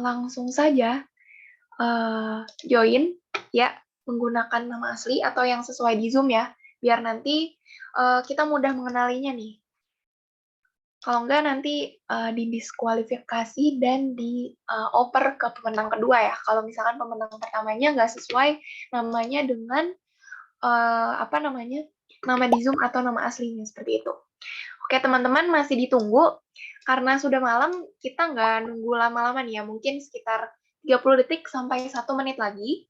langsung saja join ya, menggunakan nama asli atau yang sesuai di Zoom ya, biar nanti kita mudah mengenalinya nih. Kalau enggak nanti didiskualifikasi dan dioper ke pemenang kedua ya. Kalau misalkan pemenang pertamanya nggak sesuai namanya dengan nama di Zoom atau nama aslinya, seperti itu. Oke teman-teman, masih ditunggu. Karena sudah malam, kita nggak nunggu lama-lama nih ya, mungkin sekitar 30 detik sampai 1 menit lagi.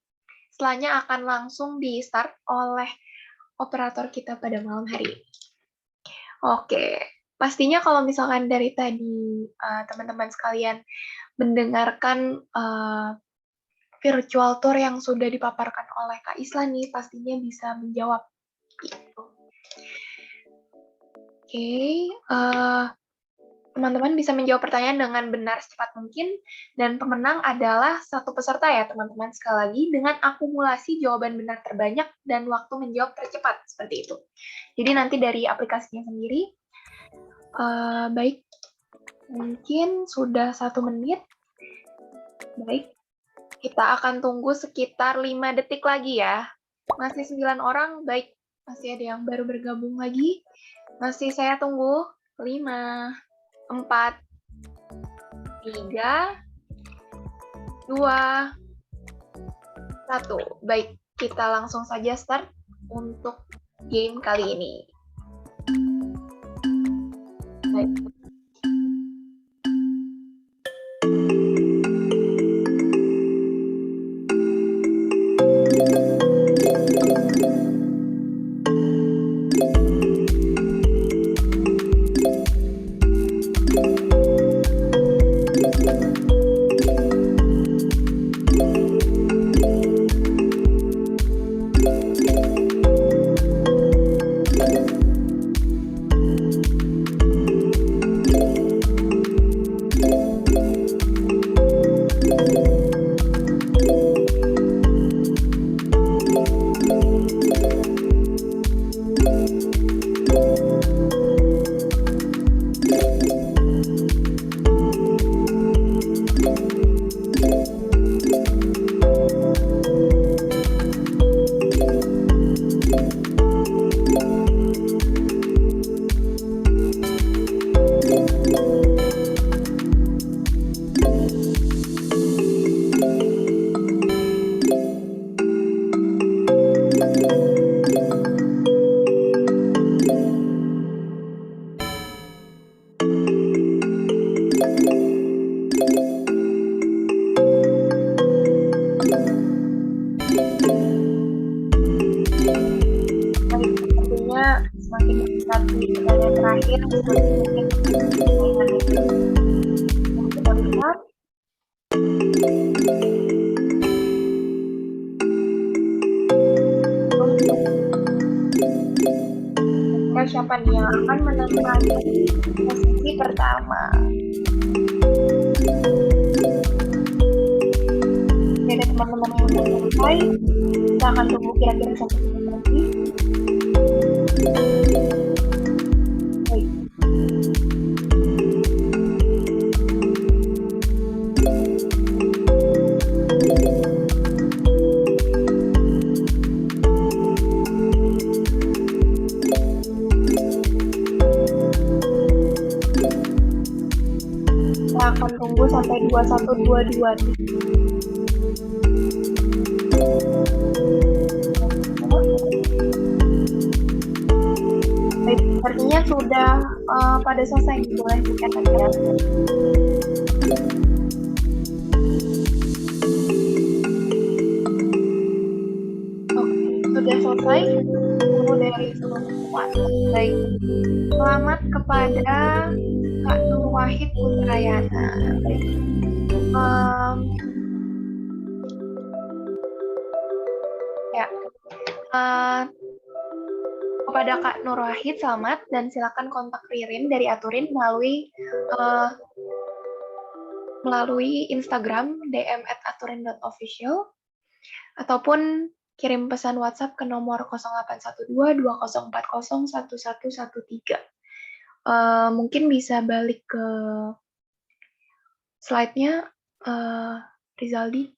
Setelahnya akan langsung di-start oleh operator kita pada malam hari ini. Oke, pastinya kalau misalkan dari tadi teman-teman sekalian mendengarkan virtual tour yang sudah dipaparkan oleh Kak Isla nih, pastinya bisa menjawab. Gitu. Oke, teman-teman bisa menjawab pertanyaan dengan benar secepat mungkin, dan pemenang adalah satu peserta ya teman-teman, sekali lagi dengan akumulasi jawaban benar terbanyak dan waktu menjawab tercepat, seperti itu. Jadi nanti dari aplikasinya sendiri. Baik, mungkin sudah 1 menit. Baik, kita akan tunggu sekitar 5 detik lagi ya. Masih 9 orang, baik, masih ada yang baru bergabung lagi. Masih saya tunggu. 5, 4, 3, 2, 1. Baik, kita langsung saja start untuk game kali ini. Baik. Tentunya semakin mendekati pertanyaan terakhir, semakin mungkin persaingan itu. Yang kita lihat, kira siapa nih yang akan menempati posisi pertama? Oke, ada teman-teman yang udah selesai. Kita akan tunggu kira-kira 1 menit lagi. Baik. Kita akan tunggu sampai 2122 nih. Baik, sepertinya sudah pada selesai, boleh dicatat ya. Oke, sudah selesai. Tunggu dari teman-teman. Baik, selamat kepada Kak Nur Wahid Putrayana. Baik. Ya. Kepada Kak Nur Wahid, selamat, dan silakan kontak Ririn dari Aturin melalui Instagram DM @aturin.official ataupun kirim pesan WhatsApp ke nomor 0812-2040-1113. Mungkin bisa balik ke slide-nya, Rizaldi.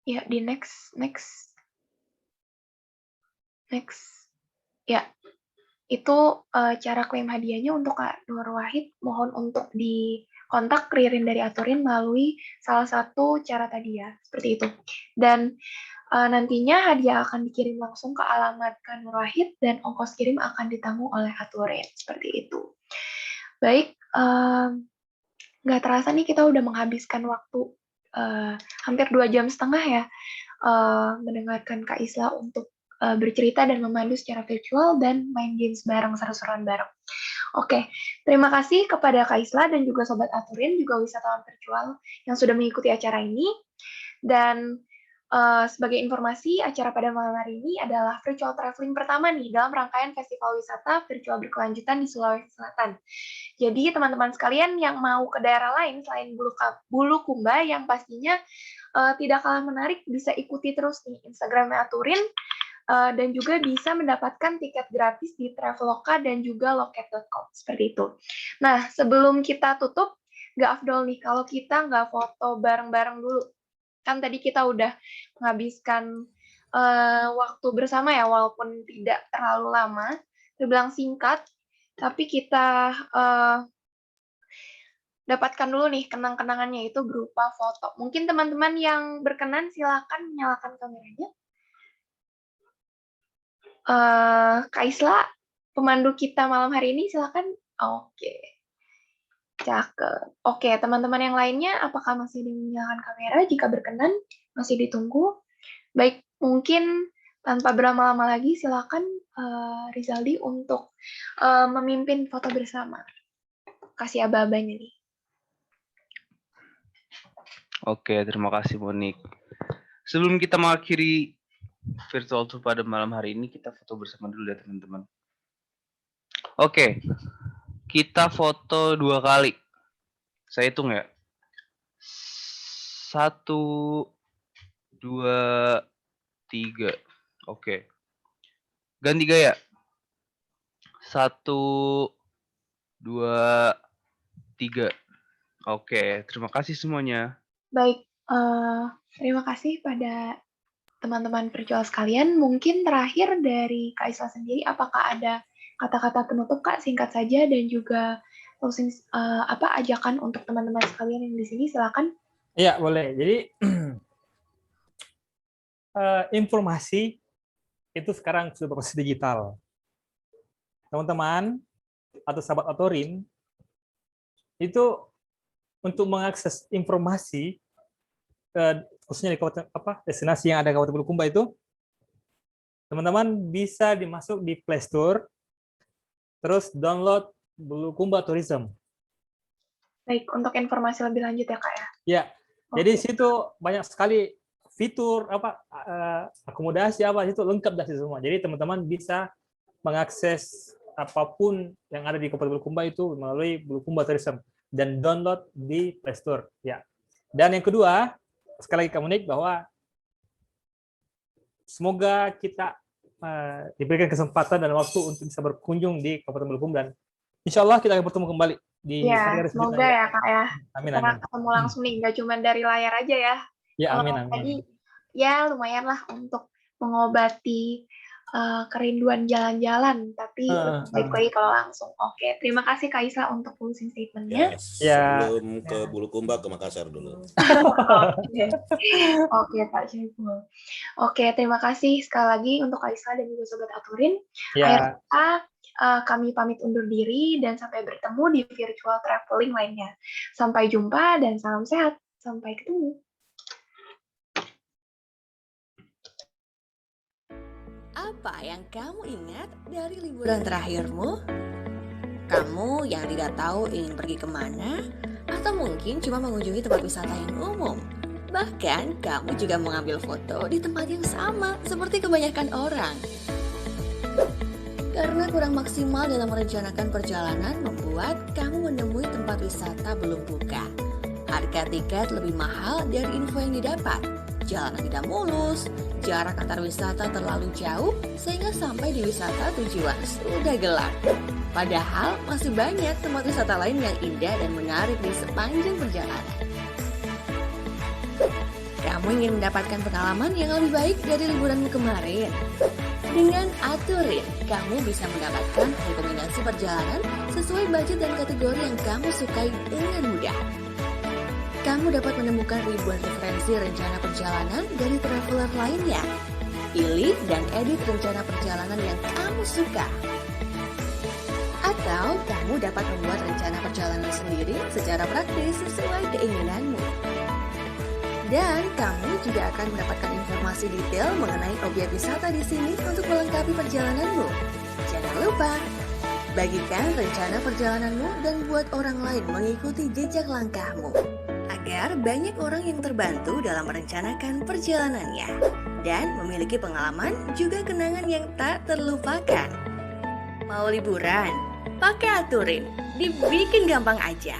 Ya, di next. Ya, itu cara klaim hadiahnya untuk Kak Nur Wahid. Mohon untuk dikontak Ririn dari Aturin melalui salah satu cara tadi ya, seperti itu. Dan nantinya hadiah akan dikirim langsung ke alamat Kak Nur Wahid dan ongkos kirim akan ditanggung oleh Aturin, seperti itu. Baik, nggak terasa nih kita udah menghabiskan waktu hampir 2,5 jam ya mendengarkan Kak Isla untuk bercerita dan memandu secara virtual dan main games bareng, seru-seruan bareng. Oke, terima kasih kepada Kak Isla dan juga Sobat Aturin, juga wisatawan virtual yang sudah mengikuti acara ini. Dan sebagai informasi, acara pada malam hari ini adalah virtual traveling pertama nih dalam rangkaian festival wisata virtual berkelanjutan di Sulawesi Selatan. Jadi teman-teman sekalian yang mau ke daerah lain selain Bulukumba yang pastinya tidak kalah menarik, bisa ikuti terus nih Instagramnya Aturin, dan juga bisa mendapatkan tiket gratis di Traveloka dan juga loket.com, seperti itu. Nah, sebelum kita tutup, nggak afdol nih kalau kita nggak foto bareng-bareng dulu. Kan tadi kita udah menghabiskan waktu bersama ya, walaupun tidak terlalu lama, terbilang singkat, tapi kita dapatkan dulu nih kenang-kenangannya itu berupa foto. Mungkin teman-teman yang berkenan silakan menyalakan kameranya. Kak Isla, pemandu kita malam hari ini, silakan. Oke. Cakep. Oke, teman-teman yang lainnya, apakah masih menyalakan kamera? Jika berkenan, masih ditunggu. Baik, mungkin tanpa berlama-lama lagi, silakan Rizaldi untuk memimpin foto bersama. Kasih aba-abanya nih. Oke, terima kasih Monik. Sebelum kita mengakhiri virtual tour pada malam hari ini, kita foto bersama dulu ya teman-teman. Oke, kita foto 2 kali. Saya hitung ya. 1, 2, 3. Oke. Ganti gaya. 1, 2, 3. Oke, terima kasih semuanya. Baik, terima kasih pada teman-teman virtual sekalian. Mungkin terakhir dari Kak Isla sendiri, apakah ada kata-kata penutup Kak, singkat saja, dan juga closing ajakan untuk teman-teman sekalian yang di sini, silakan. Iya, boleh. Jadi informasi itu sekarang sudah berbasis digital. Teman-teman atau sahabat Atorin itu untuk mengakses informasi khususnya di kawasan destinasi yang ada di Kabupaten Bulukumba itu, teman-teman bisa dimasuk di Play Store, terus download Bulukumba Tourism. Baik, untuk informasi lebih lanjut ya Kak ya. Ya, jadi di situ banyak sekali fitur akomodasi itu lengkap dari semua. Jadi teman-teman bisa mengakses apapun yang ada di Kabupaten Bulukumba itu melalui Bulukumba Tourism dan download di Play Store. Ya. Dan yang kedua, sekali lagi Kak Monik, bahwa semoga kita diberikan kesempatan dan waktu untuk bisa berkunjung di Kabupaten Bulukumba, dan insya Allah kita akan bertemu kembali di hari-hari semoga selanjutnya. ya Kak ya. Amin, Kita amin. ketemu langsung nih, nggak cuma dari layar aja ya. Ya, Kalau amin, amin. tadi ya lumayan lah untuk mengobati kerinduan jalan-jalan, tapi baik lagi kalau langsung. Oke, terima kasih Kak Isla untuk closing statement-nya. Yes. Ya. Sebelum ke Bulukumba, ke Makassar dulu. Oke, Pak Syaiful. Oke, terima kasih sekali lagi untuk Kak Isla dan juga Sobat Aturin. Ya. Akhir kata, kami pamit undur diri dan sampai bertemu di virtual traveling lainnya. Sampai jumpa dan salam sehat. Sampai ketemu. Apa yang kamu ingat dari liburan terakhirmu? Kamu yang tidak tahu ingin pergi kemana? Atau mungkin cuma mengunjungi tempat wisata yang umum? Bahkan kamu juga mengambil foto di tempat yang sama seperti kebanyakan orang. Karena kurang maksimal dalam merencanakan perjalanan membuat kamu menemui tempat wisata belum buka. Harga tiket lebih mahal dari info yang didapat. Jalanan tidak mulus, jarak antar wisata terlalu jauh sehingga sampai di wisata tujuan sudah gelap. Padahal masih banyak tempat wisata lain yang indah dan menarik di sepanjang perjalanan. Kamu ingin mendapatkan pengalaman yang lebih baik dari liburanmu kemarin? Dengan Aturin, kamu bisa mendapatkan rekomendasi perjalanan sesuai budget dan kategori yang kamu sukai dengan mudah. Kamu dapat menemukan ribuan referensi rencana perjalanan dari traveler lainnya. Pilih dan edit rencana perjalanan yang kamu suka. Atau kamu dapat membuat rencana perjalanan sendiri secara praktis sesuai keinginanmu. Dan kamu juga akan mendapatkan informasi detail mengenai objek wisata di sini untuk melengkapi perjalananmu. Jangan lupa, bagikan rencana perjalananmu dan buat orang lain mengikuti jejak langkahmu. Agar banyak orang yang terbantu dalam merencanakan perjalanannya dan memiliki pengalaman juga kenangan yang tak terlupakan. Mau liburan? Pakai Aturin, dibikin gampang aja.